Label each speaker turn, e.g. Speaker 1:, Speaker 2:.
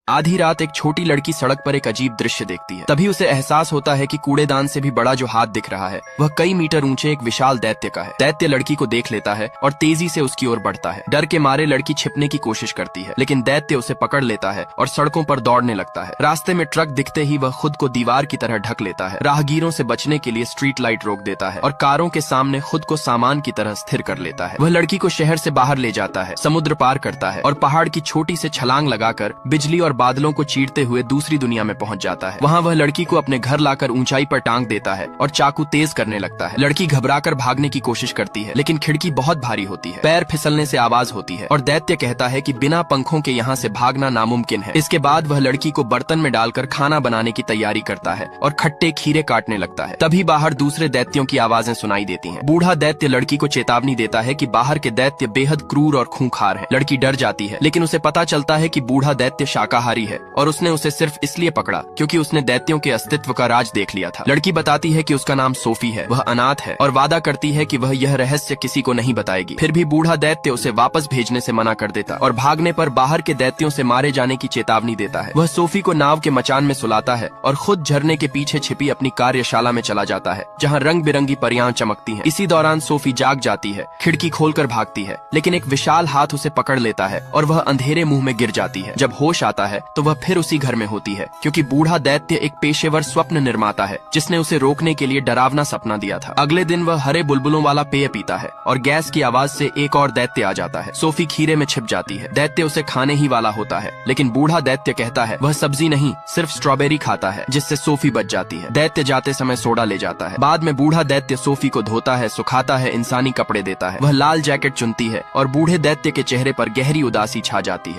Speaker 1: आधी रात एक छोटी लड़की सड़क पर एक अजीब दृश्य देखती है। तभी उसे एहसास होता है कि कूड़ेदान से भी बड़ा जो हाथ दिख रहा है वह कई मीटर ऊंचे एक विशाल दैत्य का है। दैत्य लड़की को देख लेता है और तेजी से उसकी ओर बढ़ता है। डर के मारे लड़की छिपने की कोशिश करती है, लेकिन दैत्य उसे पकड़ लेता है और सड़कों पर दौड़ने लगता है। रास्ते में ट्रक दिखते ही वह खुद को दीवार की तरह ढक लेता है। राहगीरों से बचने के लिए स्ट्रीट लाइट रोक देता है और कारों के सामने खुद को सामान की तरह स्थिर कर लेता है। वह लड़की को शहर से बाहर ले जाता है, समुद्र पार करता है और पहाड़ की छोटी से छलांग लगाकर बिजली और बादलों को चीरते हुए दूसरी दुनिया में पहुंच जाता है। वहां वह लड़की को अपने घर लाकर ऊंचाई पर टांग देता है और चाकू तेज करने लगता है। लड़की घबराकर भागने की कोशिश करती है, लेकिन खिड़की बहुत भारी होती है। पैर फिसलने से आवाज होती है और दैत्य कहता है कि बिना पंखों के यहाँ से भागना नामुमकिन है। इसके बाद वह लड़की को बर्तन में डालकर खाना बनाने की तैयारी करता है और खट्टे खीरे काटने लगता है। तभी बाहर दूसरे दैत्यों की आवाजें सुनाई देती हैं। बूढ़ा दैत्य लड़की को चेतावनी देता है कि बाहर के दैत्य बेहद क्रूर और खूंखार हैं। लड़की डर जाती है, लेकिन उसे पता चलता है कि बूढ़ा दैत्य शाकाहारी है और उसने उसे सिर्फ इसलिए पकड़ा क्योंकि उसने दैत्यों के अस्तित्व का राज देख लिया था। लड़की बताती है कि उसका नाम सोफी है, वह अनाथ है और वादा करती है कि वह यह रहस्य किसी को नहीं बताएगी। फिर भी बूढ़ा दैत्य उसे वापस भेजने से मना कर देता और भागने पर बाहर के दैत्यों से मारे जाने की चेतावनी देता है। वह सोफी को नाव के मचान में सुलाता है और खुद झरने के पीछे छिपी अपनी कार्यशाला में चला जाता है, जहाँ रंग बिरंगी परियां चमकती हैं। इसी दौरान सोफी जाग जाती है, खिड़की खोलकर भागती है, लेकिन एक विशाल हाथ उसे पकड़ लेता है और वह अंधेरे मुंह में गिर जाती है। जब होश आता है तो वह फिर उसी घर में होती है, क्योंकि बूढ़ा दैत्य एक पेशेवर स्वप्न निर्माता है जिसने उसे रोकने के लिए डरावना सपना दिया था। अगले दिन वह हरे बुलबुलों वाला पेय पीता है और गैस की आवाज से एक और दैत्य आ जाता है। सोफी खीरे में छिप जाती है। दैत्य उसे खाने ही वाला होता है, लेकिन बूढ़ा दैत्य कहता है वह सब्जी नहीं सिर्फ स्ट्रॉबेरी खाता है, जिससे सोफी बच जाती है। दैत्य जाते समय सोडा ले जाता है। बाद में बूढ़ा दैत्य सोफी को धोता है, सुखाता है, इंसानी कपड़े देता है। वह लाल जैकेट चुनती है और बूढ़े दैत्य के चेहरे पर गहरी उदासी छा जाती है।